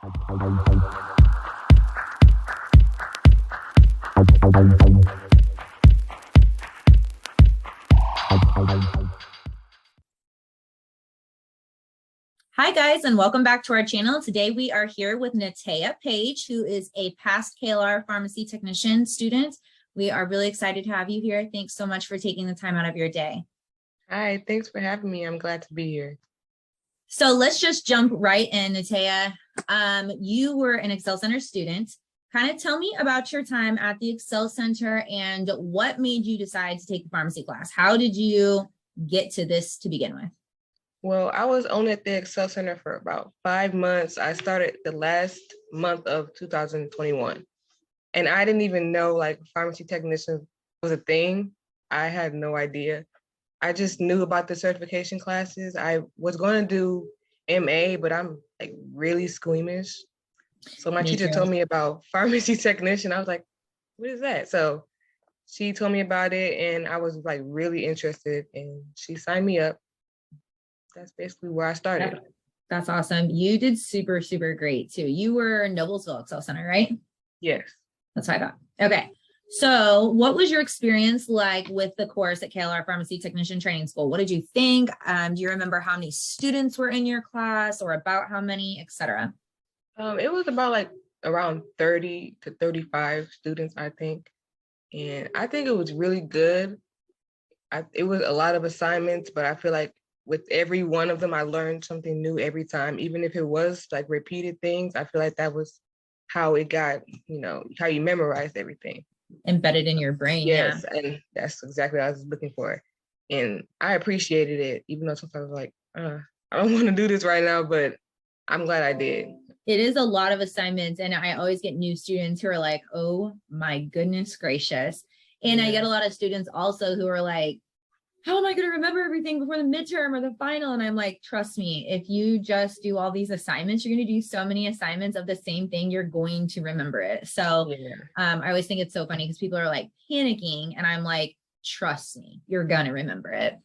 Hi guys, and welcome back to our channel. Today we are here with NaTaya Paige, who is a past KLR pharmacy technician student. We are really excited to have you here. Thanks so much for taking the time out of your day. Hi, thanks for having me. I'm glad to be here. So let's just jump right in, NaTaya. You were an Excel Center student. Kind of tell me about your time at the Excel Center and what made you decide to take a pharmacy class. How did you get to this to begin with? Well, I was on at the Excel Center for about 5 months. I started the last month of 2021. And I didn't even know like pharmacy technician was a thing. I had no idea. I just knew about the certification classes. I was going to do MA, but I'm like really squeamish. So my teacher told me about pharmacy technician. I was like, what is that? So she told me about it and I was like really interested and she signed me up. That's basically where I started. That's awesome. You did super, super great too. You were Noblesville Excel Center, right? Yes. That's what I thought. Okay. So what was your experience like with the course at KLR Pharmacy Technician Training School? What did you think? Do you remember how many students were in your class or about how many, et cetera? It was about like around 30 to 35 students, I think. And I think it was really good. It was a lot of assignments, but I feel like with every one of them, I learned something new every time, even if it was like repeated things. I feel like that was how it got, how you memorized everything. Embedded in your brain. Yes, yeah. And that's exactly what I was looking for. And I appreciated it, even though sometimes I was like, I don't want to do this right now, but I'm glad I did. It is a lot of assignments. And I always get new students who are like, oh my goodness gracious. And I get a lot of students also who are like, how am I going to remember everything before the midterm or the final? And I'm like, trust me, if you just do all these assignments, you're going to do so many assignments of the same thing, you're going to remember it. So I always think it's so funny because people are like panicking and I'm like, trust me, you're going to remember it.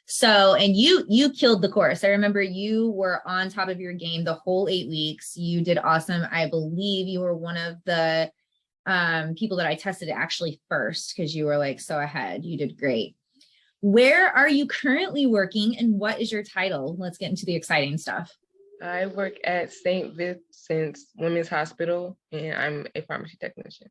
So, and you killed the course. I remember you were on top of your game the whole 8 weeks. You did awesome. I believe you were one of the people that I tested actually first because you were like so ahead. You did great. Where are you currently working and what is your title? Let's get into the exciting stuff. I work at St. Vincent's Women's Hospital and I'm a pharmacy technician.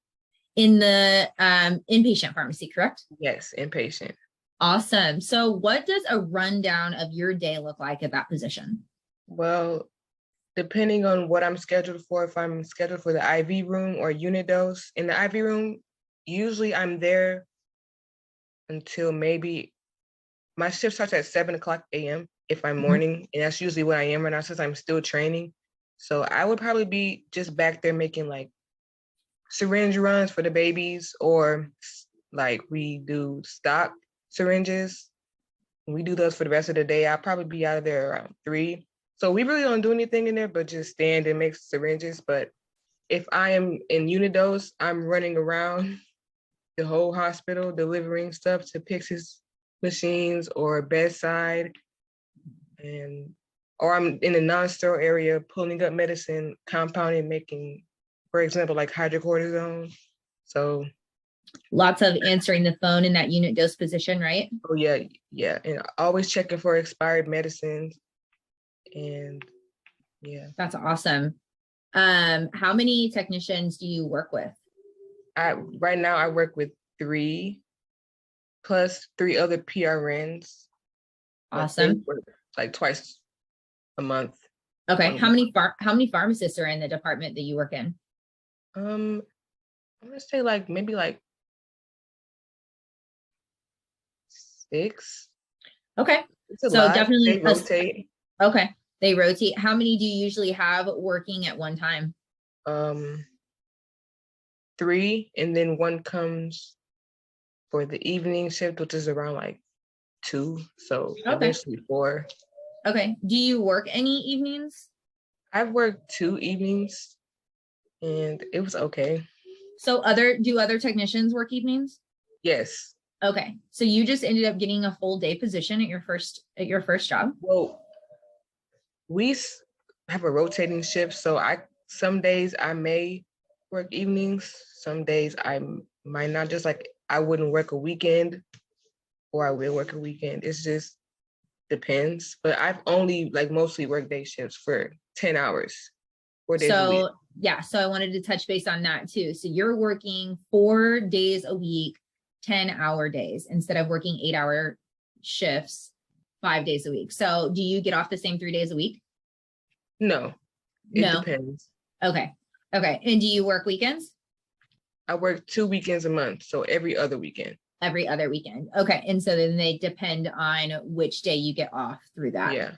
In the inpatient pharmacy, correct? Yes, inpatient. Awesome. So what does a rundown of your day look like at that position? Well, depending on what I'm scheduled for, if I'm scheduled for the IV room or unit dose, in the IV room, usually I'm there until maybe my shift starts at 7:00 a.m. if I'm morning, and that's usually what I am right now since I'm still training. So I would probably be just back there making like syringe runs for the babies, or like we do stock syringes. We do those for the rest of the day. I'll probably be out of there around 3. So we really don't do anything in there, but just stand and make syringes. But if I am in unit dose, I'm running around the whole hospital delivering stuff to Pyxis machines or bedside, or I'm in a non-sterile area pulling up medicine, compounding, making, for example, like hydrocortisone. So lots of answering the phone in that unit dose position, right? Oh yeah. And always checking for expired medicines. And yeah. That's awesome. How many technicians do you work with? Right now I work with 3 plus 3 other PRNs. Awesome. Like twice a month. Okay. How many pharmacists are in the department that you work in? I'm gonna say like maybe like 6. Okay. So definitely they rotate. Okay. They rotate. How many do you usually have working at one time? 3, and then 1 comes for the evening shift, which is around like 2. So eventually 4. Okay. Do you work any evenings? I've worked 2 evenings and it was okay. So do other technicians work evenings? Yes. Okay. So you just ended up getting a full day position at your first job? Well, we have a rotating shift. So some days I may work evenings. Some days I might not. Just like I wouldn't work a weekend, or I will work a weekend. It's just depends. But I've only like mostly worked day shifts for 10 hours, 4 days a week. So yeah, so I wanted to touch base on that too. So you're working 4 days a week, 10-hour days instead of working 8-hour shifts 5 days a week. So do you get off the same 3 days a week? No, it No. depends. Okay. Okay. And do you work weekends? I work 2 weekends a month, so every other weekend. Every other weekend. Okay. And so then they depend on which day you get off through that. Yeah.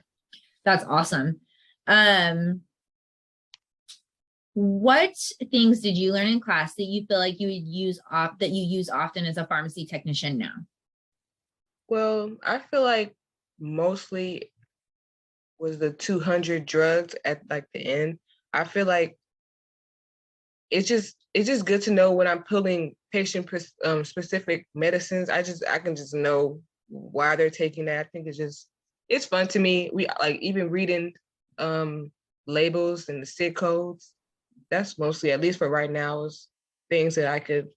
That's awesome. What things did you learn in class that you feel like you would use that you use often as a pharmacy technician now? Well, I feel like mostly was the 200 drugs at like the end. I feel like it's just good to know when I'm pulling patient specific medicines. I can just know why they're taking that. I think it's fun to me. We like even reading labels and the SID codes. That's mostly, at least for right now, is things that I could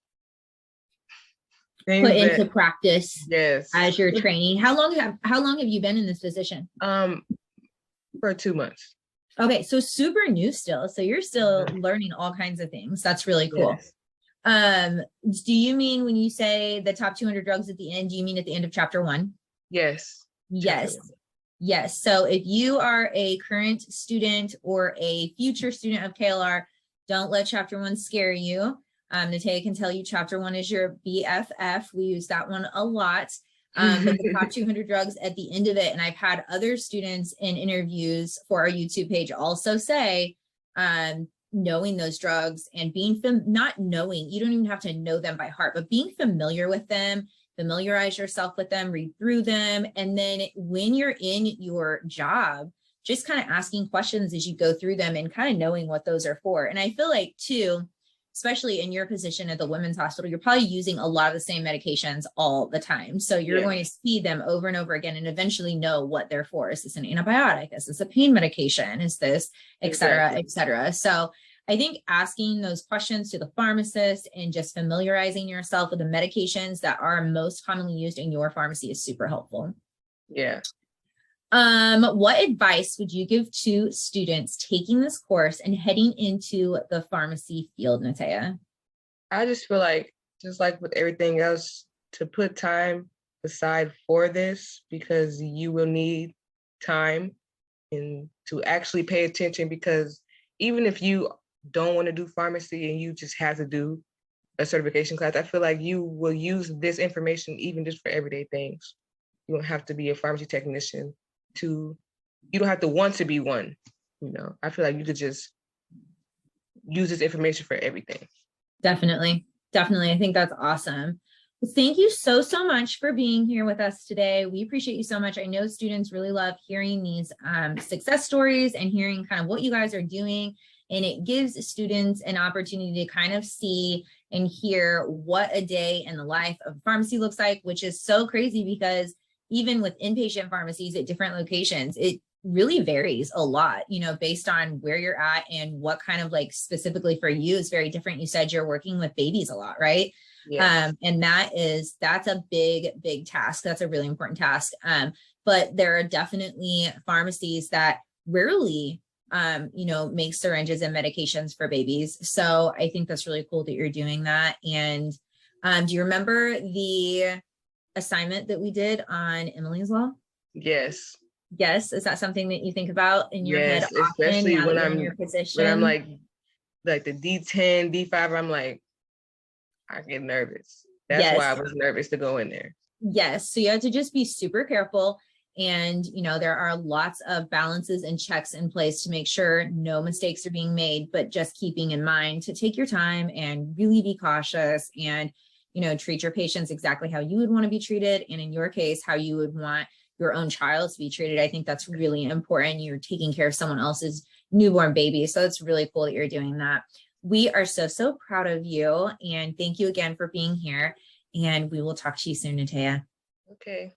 put into practice. Yes. As you're training. How long have you been in this position? For 2 months. Okay, so super new still. So you're still learning all kinds of things. That's really cool. Yes. Do you mean when you say the top 200 drugs at the end, do you mean at the end of chapter 1? Yes. Yes. Yes. So if you are a current student or a future student of KLR, don't let chapter 1 scare you. NaTaya can tell you chapter 1 is your BFF. We use that one a lot. But the top 200 drugs at the end of it. And I've had other students in interviews for our YouTube page also say, knowing those drugs and being not knowing, you don't even have to know them by heart, but being familiar with them, familiarize yourself with them, read through them. And then when you're in your job, just kind of asking questions as you go through them and kind of knowing what those are for. And I feel like too, especially in your position at the women's hospital, you're probably using a lot of the same medications all the time. So you're going to see them over and over again and eventually know what they're for. Is this an antibiotic? Is this a pain medication? Is this, et cetera, et cetera. So I think asking those questions to the pharmacist and just familiarizing yourself with the medications that are most commonly used in your pharmacy is super helpful. Yeah. What advice would you give to students taking this course and heading into the pharmacy field, NaTaya? I just feel like, just like with everything else, to put time aside for this, because you will need time and to actually pay attention, because even if you don't want to do pharmacy and you just have to do a certification class, I feel like you will use this information even just for everyday things. You don't have to be a pharmacy technician you don't have to want to be one. I feel like you could just use this information for everything. Definitely. I think that's awesome. Well, thank you so much for being here with us today. We appreciate you so much. I know students really love hearing these success stories and hearing kind of what you guys are doing. And it gives students an opportunity to kind of see and hear what a day in the life of pharmacy looks like, which is so crazy because even with inpatient pharmacies at different locations, it really varies a lot, based on where you're at and what kind of like specifically for you is very different. You said you're working with babies a lot, right? Yes. And that's a big task. That's a really important task. But there are definitely pharmacies that rarely, make syringes and medications for babies. So I think that's really cool that you're doing that. And do you remember the assignment that we did on Emily's Law? Yes. Is that something that you think about in your head often, especially now when that you're I'm in your position? When I'm like the D10, D5, I'm like, I get nervous. That's why I was nervous to go in there. Yes. So you have to just be super careful. And, there are lots of balances and checks in place to make sure no mistakes are being made, but just keeping in mind to take your time and really be cautious and treat your patients exactly how you would want to be treated. And in your case, how you would want your own child to be treated. I think that's really important. You're taking care of someone else's newborn baby. So it's really cool that you're doing that. We are so proud of you. And thank you again for being here. And we will talk to you soon, NaTaya. Okay.